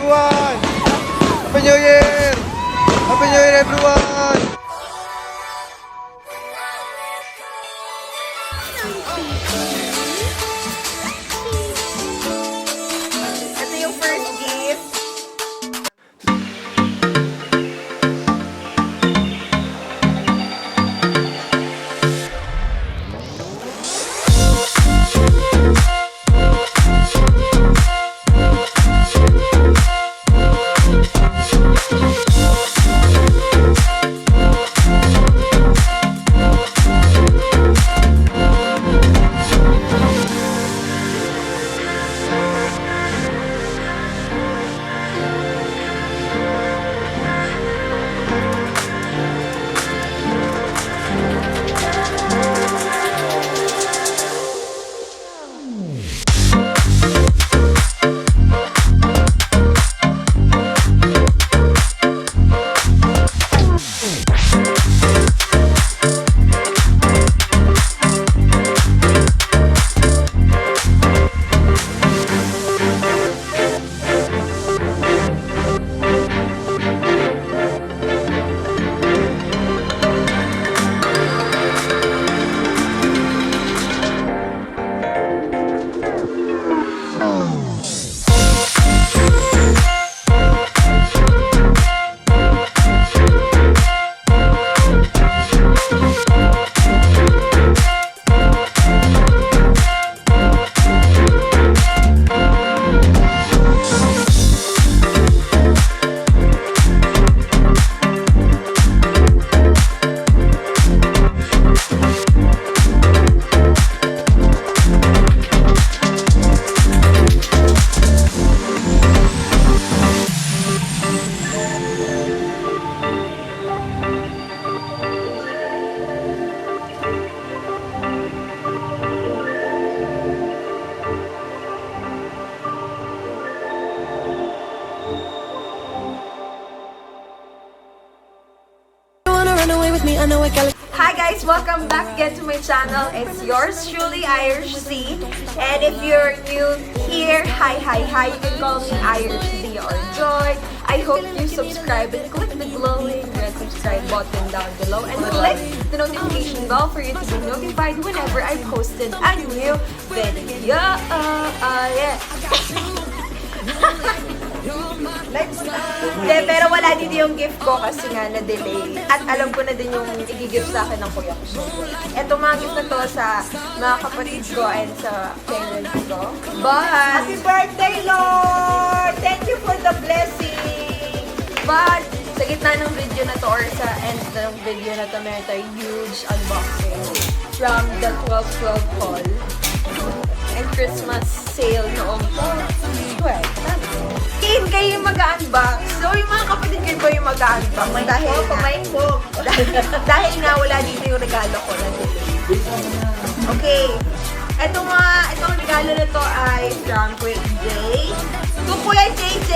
everyone! Happy New Year! Happy New Year, everyone! Ito yung first gift. Hi guys, welcome back again to my channel. It's yours truly, Irish Z. And if you're new here, hi, you can call me Irish Z or Joy. I hope you subscribe and click the glowing red subscribe button down below and click the notification bell for you to be notified whenever I posted a new video. Yeah. De, pero wala din yung gift ko kasi nga na-delay. At alam ko na din yung i-gift sa akin ng kuya ko. So, eto mga gift na to sa mga kapatid ko and sa parents ko. But, happy birthday, Lord! Thank you for the blessing! But, sa gitna ng video na to or sa end ng video na to, meron tayong huge unboxing from the 12/12 haul and Christmas sale noong 12. Kayo yung mag-unbox. So, yung mga kapatid ko yung mag-unbox. Dahil nga wala dito yung regalo ko na dito. Okay. Itong regalo na to ay from Kuya EJ. Kung Kuya JJ,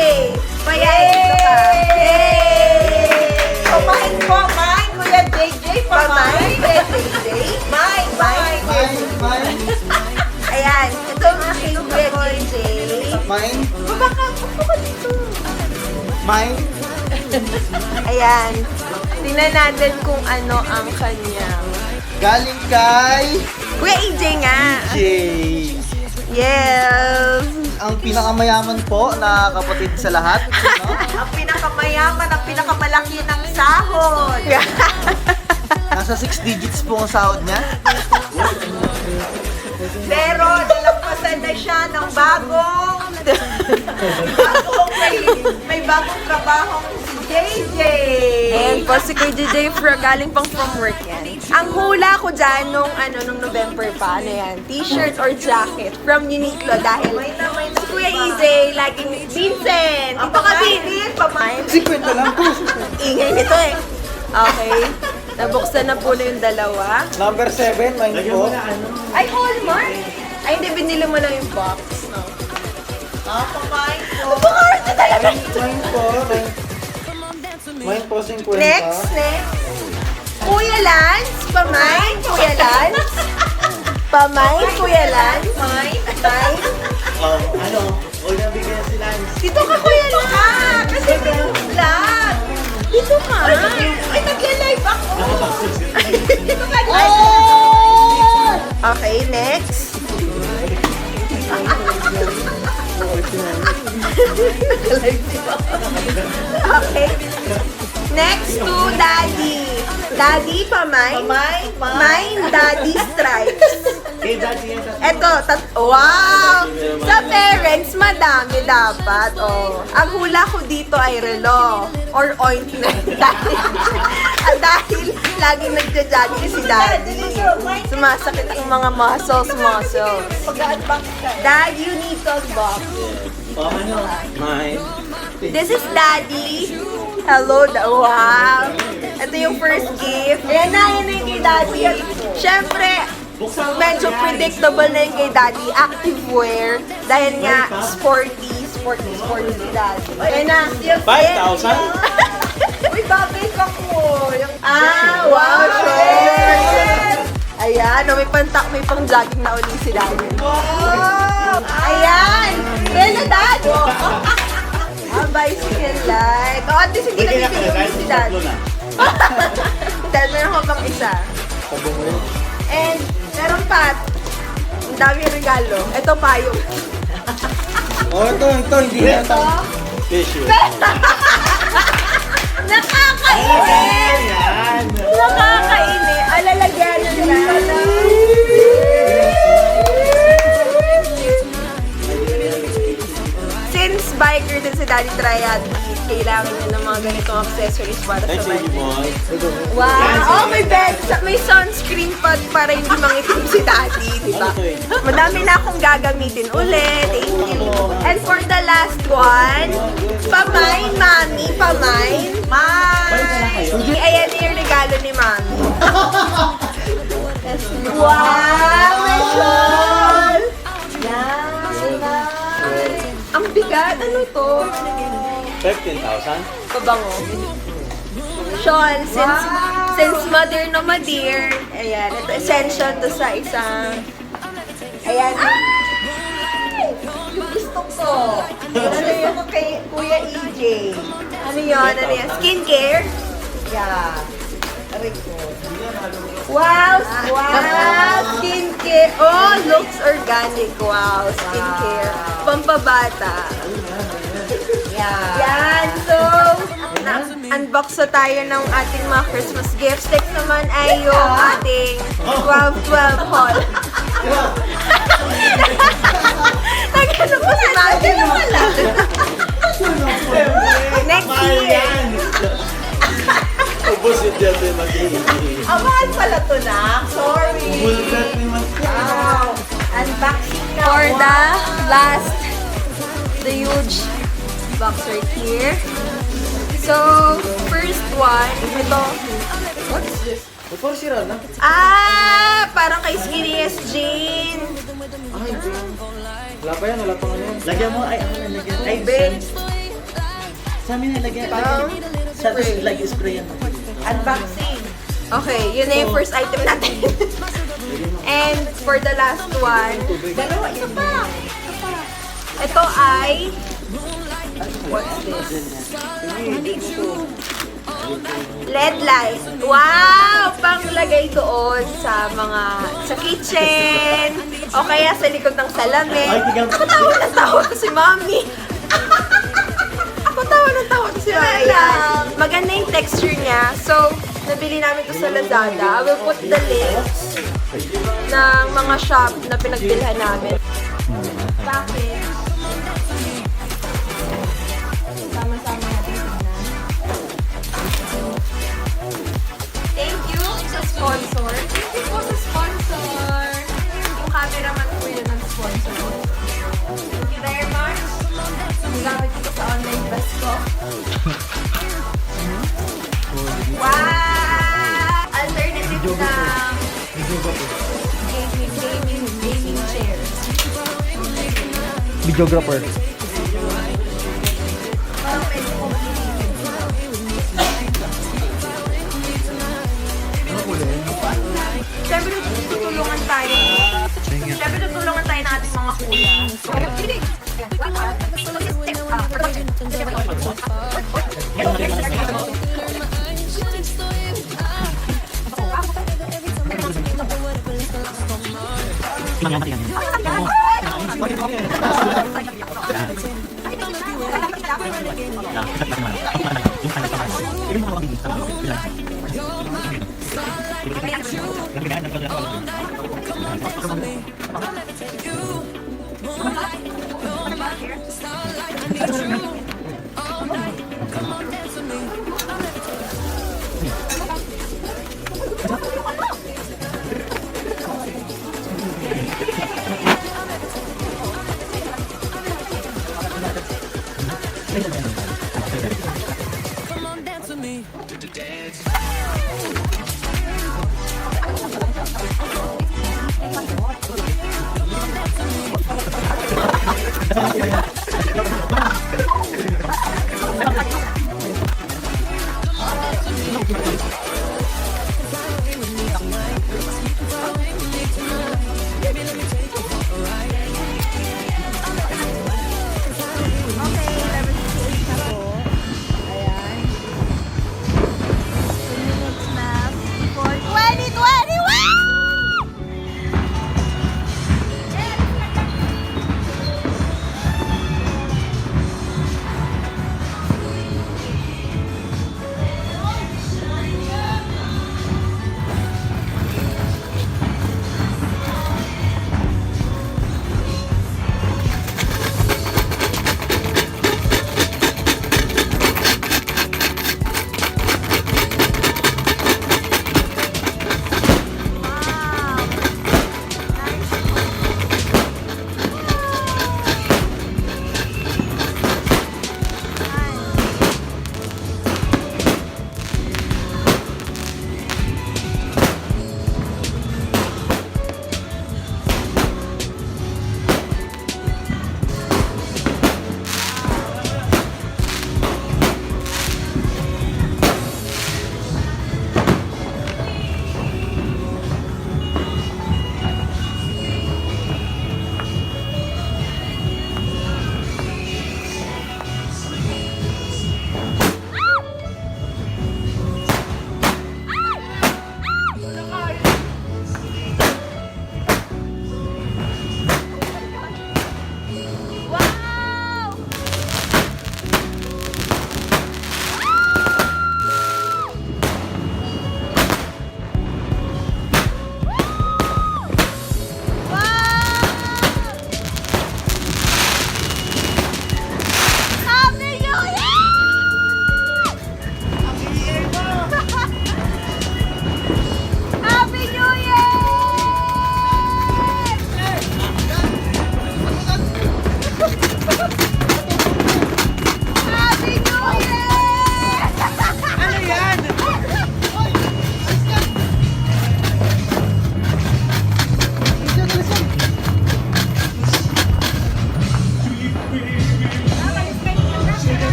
payayin ko ka. Yay! Pamahin po, mine. Kuya JJ, pamahin. Kuya JJ. Mine. Ayan. Ito ang aking Kuya JJ. Mine? Baka dito. Mine? Ayan. Tingnan natin kung ano ang kanyang. Galing kay... Kuya EJ nga. Jay. Yes. Ang pinakamayaman po na kapatid sa lahat. No? Ang pinakamayaman, ang pinakamalaki ng sahod. Nasa 6 digits po ang sahod niya. Pero nalampasan na siya ng may bagong trabaho si JJ. Ayan po, si Kuya JJ galing pang from work yan. Ang hula ko dyan nung November pa, t-shirt or jacket from Uniqlo dahil si Kuya EJ laging Vincent. Ito ka Vincent, pamain. 50 lang po. Ingay nito eh. Okay. Nabuksan na po na yung dalawa. Number 7, mine po. Ay, Hallmark! Ay, hindi, binili mo lang yung box. No? Pamain po. Pamain na talaga! Mine po 50. Next. Kuya Lance, pamain, Kuya Lance. Pamain, Kuya Lance. Mine. Huwag na bigyan si Lance. Dito ka, Kuya Lance. naman. Ay, nag-live ako. Okay, next. Okay. Next to Daddy. Daddy, pamay. Mine, Daddy Stripes. Eto, wow! Sa parents, madami dapat. Oh. Ang hula ko dito ay relo or ointment. dahil laging nagja-jogging si Daddy. Sumasakit ang mga muscles. Dad, you need to unbox. Mine. This is Daddy. Hello, wow. Ito yung first gift. Ayan na yung kay Daddy. Siyempre, medyo predictable na yung kay Daddy. Activewear. Dahil nga, sporty si Daddy. Ayan na. 5,000? Uy, bagay ka ko. Wow, shorts. Ayan, may pang-jogging na uli si Daddy. Wow! Ayan! Kaya Dad! Bicycle light. At least hindi na bibigyan si Dad. Dad, meron ko pang isa. And, meron pa. Ang dami regalo. Ito pa yung... Ito, hindi na ito. Tissue. Nakakainis! Nakakainis! Alalagyan na nila. Since biker din si Daddy Triad, kailangan niya ng mga ganitong accessories para sa bike. Wow! Oh, may sunscreen pa para hindi mangitim si Daddy, di ba? Madami na akong gagamitin ulit. Thank you. And for the last one, pamain, Mami, pamain. Ayan yung regalo ni Mami. Wow! May shawl! Yan! Ang bigat, ano to? 15,000? Pabango. Sean, since mother na madear, ayan, ito essential to sa isang, ayan. Ay! Yung gusto ko. Gusto ko kay Kuya EJ. Ano yun? Skincare? Yeah. Wow! Skincare! Oh, looks organic. Wow, skincare. Pampabata. Yan. So, unbox na tayo ng ating mga Christmas gifts. Next naman ay yung ating 12-12 haul. Nagano po si Mami. Next year. Ubus yung dyan din mag-iingi. Mahal pala to na. Sorry. Bulgat ni Wow. Unboxing na. For the last, the huge box right here. So, first one, ito. What's this? Before si Rana? Parang kay Skinniest Jane. Ay, wala pa yan, wala pa nga yan. Lagyan mo, ay, ako na lagyan. Ay, Ben. sa amin na lagyan. Parang Sa atin, lagi spray yan. unboxing. Okay, yun na yung first item natin. And for the last one, dalawa, ito pa. Ito ay, what's this? LED light. Wow! Panglagay doon sa sa kitchen, o kaya sa likod ng salamin. Ay, tignan mo. Ako tawa si Mami. Ako tawa si Mami. Ayan. Maganda yung texture niya. So, nabili namin ito sa Lazada. I will put the links ng mga shop na pinagbilhan namin. Bakit? Sama-sama natin tingnan. Thank you sa sponsor. Thank you po sa sponsor. Yung cameraman po yun ang sponsor. Thank you very much. Gamit ko sa online bus ko. Wow! Alternative na gaming chair. Videographer. Parang medyo complicated. Siyempre, tutulungan tayo. Siyempre, tutulungan tayo ng ating mga kuya. Okay, level 68 na po. Ayan. 2 minutes na before 2021!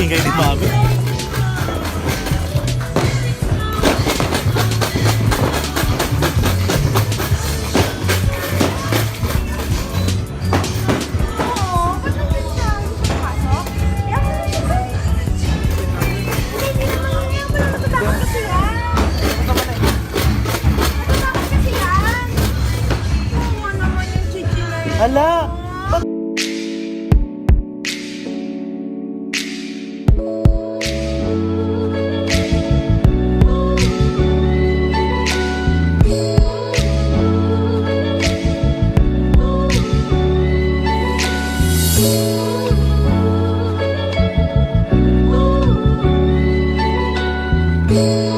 Ingay ni Mami. Hala! Thank you.